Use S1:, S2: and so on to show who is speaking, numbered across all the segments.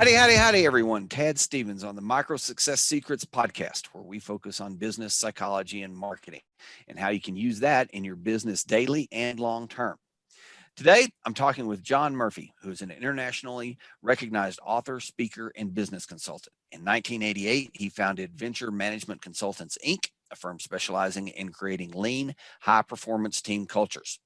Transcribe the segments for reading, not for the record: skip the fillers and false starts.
S1: Howdy, everyone. Tad Stevens on the Micro Success Secrets podcast, where we focus on business psychology and marketing and how you can use that in your business daily and long term. Today, I'm talking with John Murphy, who is an internationally recognized author, speaker, and business consultant. In 1988, he founded Venture Management Consultants, Inc., a firm specializing in creating lean, high-performance team cultures.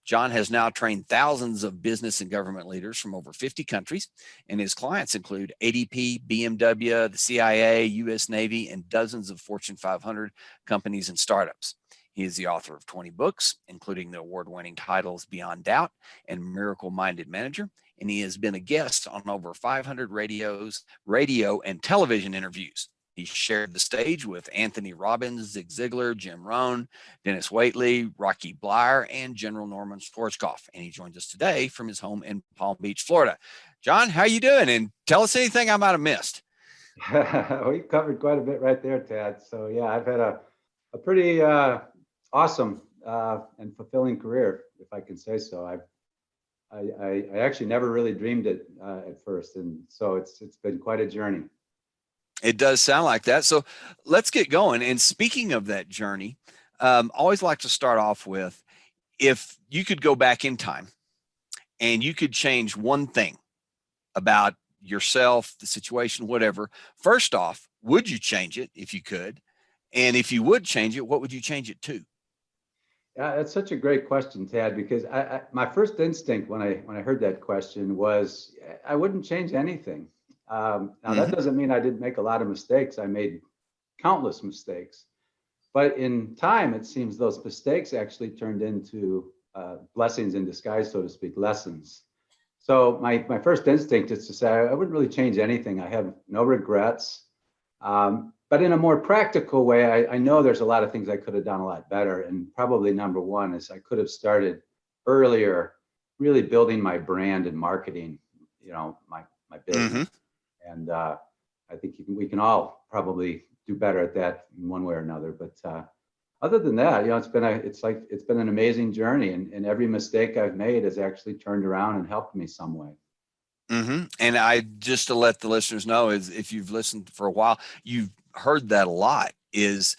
S1: John has now trained thousands of business and government leaders from over 50 countries, and his clients include ADP, BMW, the CIA, U.S. Navy, and dozens of Fortune 500 companies and startups. He is the author of 20 books, including the award-winning titles Beyond Doubt and Miracle Minded Manager, and he has been a guest on over 500 radio and television interviews. He shared the stage with Anthony Robbins, Zig Ziglar, Jim Rohn, Denis Waitley, Rocky Bleier, and General Norman Schwarzkopf. And he joins us today from his home in Palm Beach, Florida. John, how you doing? And tell us anything I might have missed.
S2: We covered quite a bit right there, Tad. So yeah, I've had a pretty awesome and fulfilling career, if I can say so. I actually never really dreamed it at first, and so it's been quite a journey.
S1: It does sound like that. So let's get going. And speaking of that journey, always like to start off with, if you could go back in time and you could change one thing about yourself, the situation, whatever, first off, would you change it if you could? And if you would change it, what would you change it to?
S2: Yeah, that's such a great question, Tad, because my first instinct when I heard that question was I wouldn't change anything. Now, that doesn't mean I didn't make a lot of mistakes. I made countless mistakes. But in time, it seems those mistakes actually turned into blessings in disguise, so to speak, lessons. So my first instinct is to say I wouldn't really change anything. I have no regrets. But in a more practical way, I know there's a lot of things I could have done a lot better. And probably number one is I could have started earlier, really building my brand and marketing, my business. And I think we can all probably do better at that in one way or another. But other than that, it's been an amazing journey, and every mistake I've made has actually turned around and helped me some way.
S1: And I just to let the listeners know, is if you've listened for a while, you've heard that a lot. Is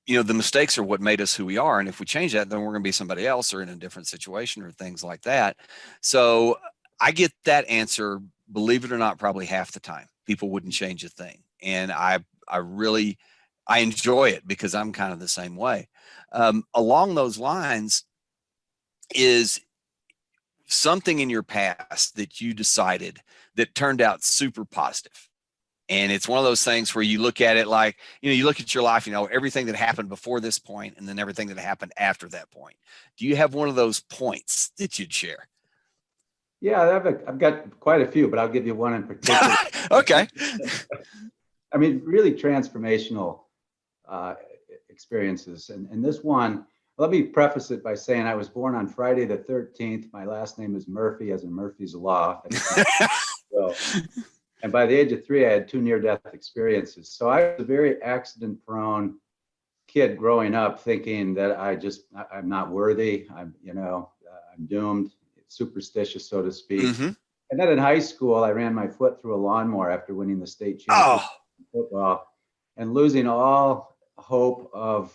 S1: the mistakes are what made us who we are, and if we change that, then we're going to be somebody else or in a different situation or things like that. So I get that answer. Believe it or not, probably half the time people wouldn't change a thing. And I enjoy it because I'm kind of the same way. Along those lines, is something in your past that you decided that turned out super positive. And it's one of those things where you look at it like, you look at your life, everything that happened before this point and then everything that happened after that point. Do you have one of those points that you'd share?
S2: Yeah, I've got quite a few, but I'll give you one in particular.
S1: Okay.
S2: I mean, really transformational experiences. And this one, let me preface it by saying I was born on Friday the 13th. My last name is Murphy, as in Murphy's Law. And by the age of 3, I had 2 near-death experiences. So I was a very accident-prone kid growing up, thinking that I'm not worthy. I'm doomed. Superstitious, so to speak. And then in high school, I ran my foot through a lawnmower after winning the state championship in football and losing all hope of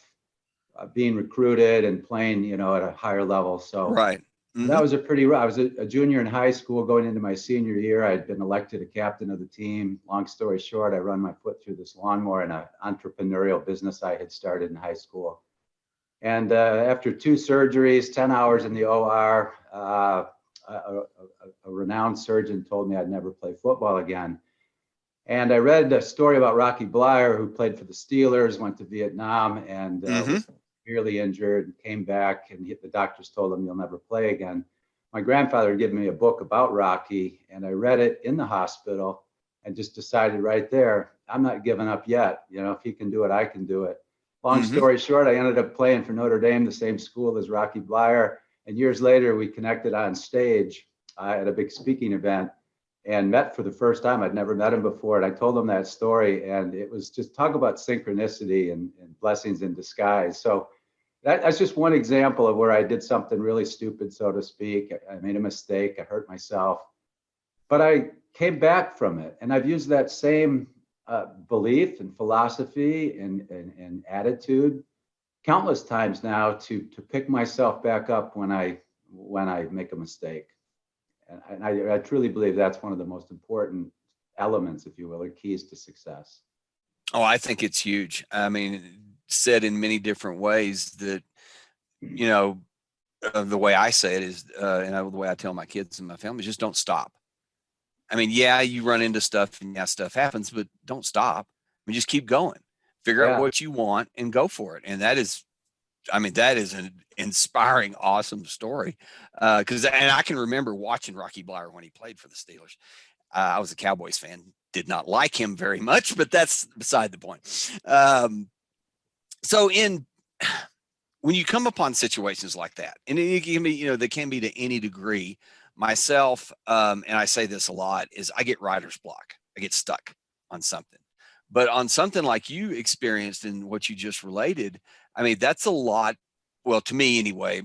S2: being recruited and playing, at a higher level. So
S1: right.
S2: That was I was a junior in high school going into my senior year. I'd been elected a captain of the team. Long story short, I run my foot through this lawnmower in an entrepreneurial business I had started in high school. And after 2 surgeries, 10 hours in the OR, a renowned surgeon told me I'd never play football again. And I read a story about Rocky Bleier, who played for the Steelers, went to Vietnam, and was severely injured, came back, and the doctors told him, "You'll never play again." My grandfather had given me a book about Rocky, and I read it in the hospital and just decided right there, I'm not giving up yet. If he can do it, I can do it. Long story short, I ended up playing for Notre Dame, the same school as Rocky Bleier. And years later, we connected on stage at a big speaking event and met for the first time. I'd never met him before. And I told him that story. And it was just talk about synchronicity and blessings in disguise. So that's just one example of where I did something really stupid, so to speak. I made a mistake. I hurt myself. But I came back from it, and I've used that same belief and philosophy and attitude countless times now to pick myself back up when I make a mistake. And I truly believe that's one of the most important elements, if you will, or keys to success.
S1: Oh, I think it's huge. I mean, said in many different ways that, the way I say it is, the way I tell my kids and my family, just don't stop. I mean, yeah, you run into stuff and stuff happens, but don't stop. I mean, just keep going, figure out
S2: Yeah.
S1: what you want and go for it. And that is an inspiring, awesome story. And I can remember watching Rocky Bleier when he played for the Steelers. I was a Cowboys fan, did not like him very much, but that's beside the point. When you come upon situations like that, and it can be, they can be to any degree. Myself, and I say this a lot, is I get writer's block. I get stuck on something. But on something like you experienced and what you just related, I mean, that's a lot. Well, to me anyway,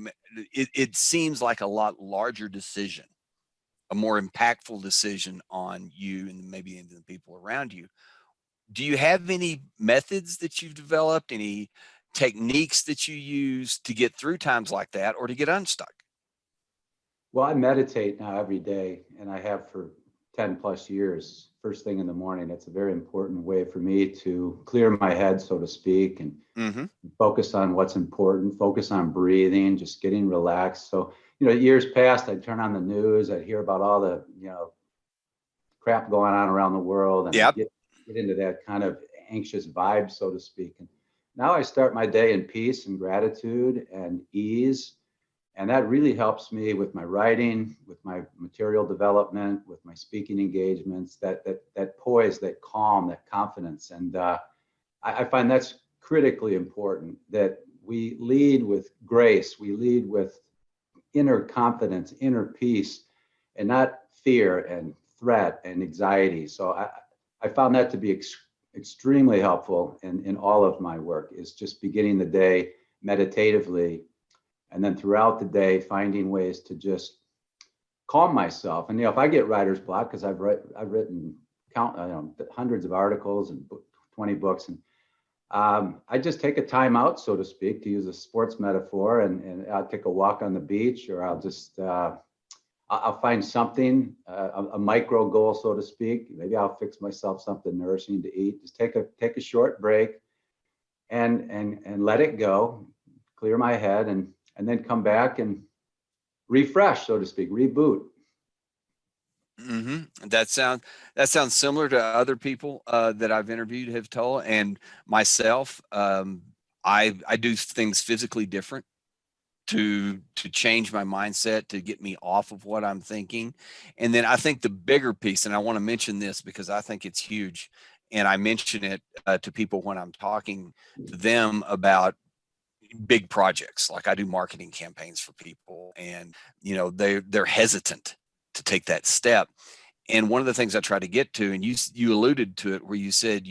S1: it seems like a lot larger decision, a more impactful decision on you and maybe into the people around you. Do you have any methods that you've developed, any techniques that you use to get through times like that or to get unstuck?
S2: Well, I meditate now every day, and I have for 10 plus years, first thing in the morning. It's a very important way for me to clear my head, so to speak, and focus on what's important, focus on breathing, just getting relaxed. So, years past, I'd turn on the news, I'd hear about all the, crap going on around the world, and I'd get into that kind of anxious vibe, so to speak. And now I start my day in peace and gratitude and ease. And that really helps me with my writing, with my material development, with my speaking engagements, that poise, that calm, that confidence. And I find that's critically important, that we lead with grace, we lead with inner confidence, inner peace, and not fear and threat and anxiety. So I found that to be extremely helpful in all of my work, is just beginning the day meditatively, and then throughout the day, finding ways to just calm myself. And if I get writer's block, because I've written hundreds of articles and 20 books, and I just take a time out, so to speak, to use a sports metaphor, and I'll take a walk on the beach, or I'll just I'll find something, a micro goal, so to speak. Maybe I'll fix myself something nourishing to eat. Just take a short break, and let it go, clear my head, and then come back and refresh, so to speak, reboot.
S1: That sounds similar to other people that I've interviewed have told, and myself. I do things physically different to change my mindset, to get me off of what I'm thinking. And then I think the bigger piece, and I want to mention this because I think it's huge, and I mention it to people when I'm talking to them about big projects. Like I do marketing campaigns for people, and they're hesitant to take that step. And one of the things I try to get to, and you alluded to it, where you said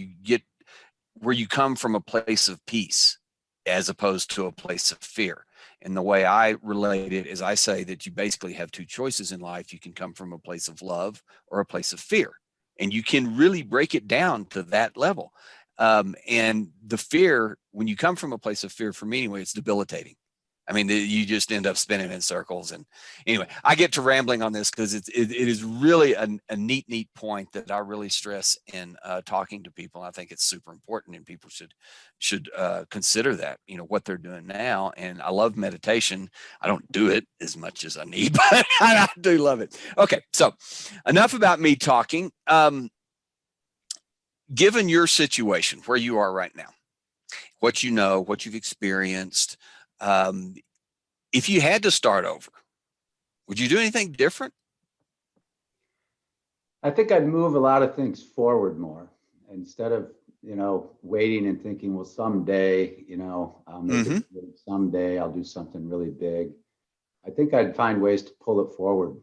S1: where you come from a place of peace as opposed to a place of fear. And the way I relate it is I say that you basically have two choices in life. You can come from a place of love or a place of fear. And you can really break it down to that level. And the fear, when you come from a place of fear, for me anyway, it's debilitating. I mean, you just end up spinning in circles. And anyway, I get to rambling on this because it is really a neat point that I really stress in talking to people. I think it's super important, and people should consider that, what they're doing now. And I love meditation. I don't do it as much as I need, but I do love it. Okay, so enough about me talking. Given your situation, where you are right now, what what you've experienced, if you had to start over, would you do anything different?
S2: I think I'd move a lot of things forward more, instead of waiting and thinking, well, someday, maybe someday I'll do something really big. I think I'd find ways to pull it forward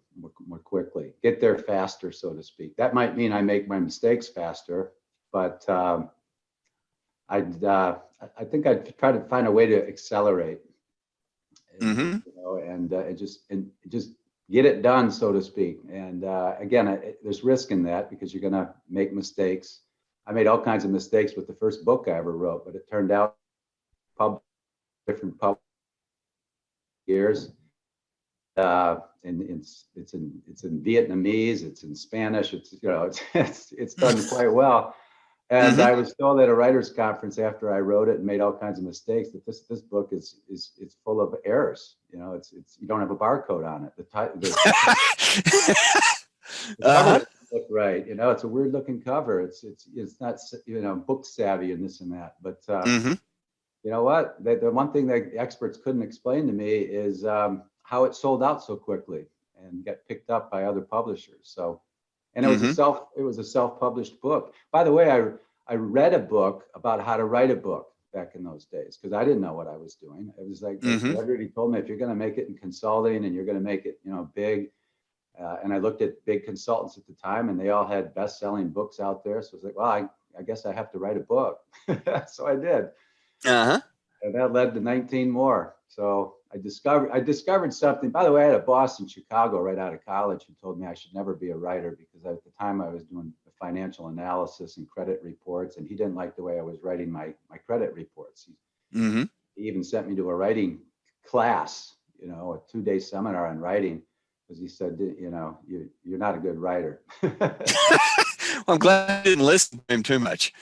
S2: more quickly, get there faster, so to speak. That might mean I make my mistakes faster, but I think I'd try to find a way to accelerate, and just get it done, so to speak. And again, there's risk in that because you're going to make mistakes. I made all kinds of mistakes with the first book I ever wrote, but it turned out different years. And it's in Vietnamese, it's in Spanish, it's done quite well. And I was told at a writers' conference after I wrote it and made all kinds of mistakes that this book is full of errors. It's you don't have a barcode on it. The cover doesn't look right. It's a weird looking cover. It's not book savvy and this and that. But you know what? The one thing that experts couldn't explain to me is how it sold out so quickly and got picked up by other publishers. So. And it was a self-published book. By the way, I read a book about how to write a book back in those days because I didn't know what I was doing. It was like everybody told me if you're going to make it in consulting and you're going to make it, big. And I looked at big consultants at the time, and they all had best-selling books out there. So I was like, well, I guess I have to write a book. So I did. And that led to 19 more. So I discovered something. By the way, I had a boss in Chicago right out of college who told me I should never be a writer because at the time I was doing financial analysis and credit reports, and he didn't like the way I was writing my credit reports. He even sent me to a writing class, a 2-day seminar on writing, because he said, you're not a good writer.
S1: Well, I'm glad I didn't listen to him too much.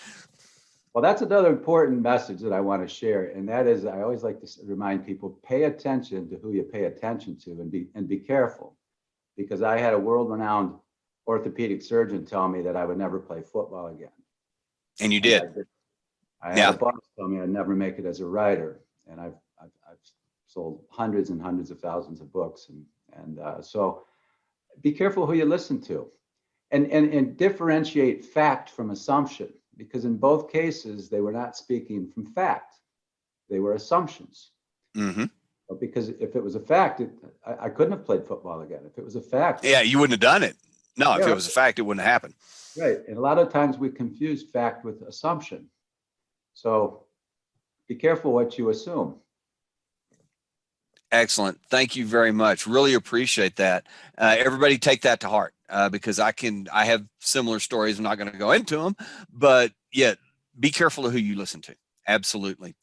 S2: Well, that's another important message that I want to share, and that is I always like to remind people: pay attention to who you pay attention to, and be careful, because I had a world-renowned orthopedic surgeon tell me that I would never play football again.
S1: And you did.
S2: I had a boss tell me I'd never make it as a writer, and I've sold hundreds and hundreds of thousands of books, and so be careful who you listen to, and differentiate fact from assumption. Because in both cases, they were not speaking from fact. They were assumptions. But because if it was a fact, I couldn't have played football again. If it was a fact.
S1: Yeah, you wouldn't have done it. No, if it was a fact, it wouldn't happen.
S2: Right. And a lot of times we confuse fact with assumption. So be careful what you assume.
S1: Excellent. Thank you very much. Really appreciate that. Everybody take that to heart. Because I have similar stories. I'm not going to go into them, but yet be careful of who you listen to. Absolutely.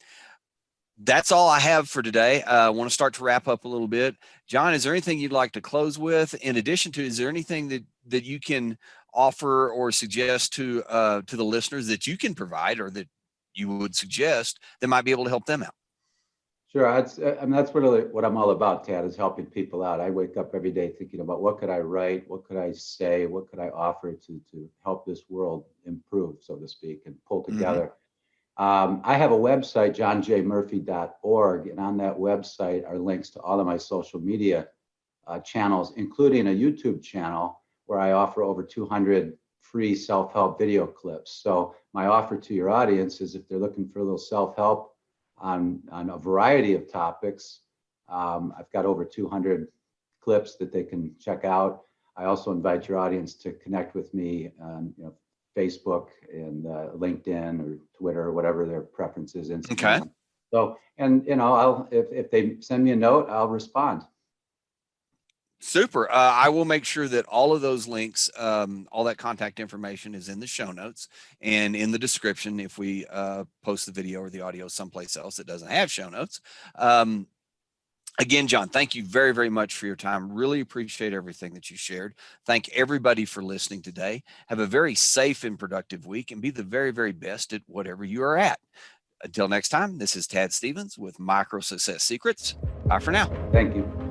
S1: That's all I have for today. I want to start to wrap up a little bit. John, is there anything you'd like to close with? In addition to, is there anything that you can offer or suggest to the listeners that you can provide or that you would suggest that might be able to help them out?
S2: Sure. That's really what I'm all about, Tad, is helping people out. I wake up every day thinking about what could I write, what could I say, what could I offer to help this world improve, so to speak, and pull together. I have a website, johnjmurphy.org, and on that website are links to all of my social media channels, including a YouTube channel where I offer over 200 free self-help video clips. So my offer to your audience is if they're looking for a little self-help on a variety of topics, I've got over 200 clips that they can check out. I also invite your audience to connect with me on Facebook and LinkedIn or Twitter or whatever their preference is. Instagram. Okay. So, and I'll if they send me a note, I'll respond.
S1: Super. I will make sure that all of those links, all that contact information is in the show notes and in the description if we post the video or the audio someplace else that doesn't have show notes. Again, John, thank you very, very much for your time. Really appreciate everything that you shared. Thank everybody for listening today. Have a very safe and productive week and be the very, very best at whatever you are at. Until next time, this is Tad Stevens with Micro Success Secrets. Bye for now.
S2: Thank you.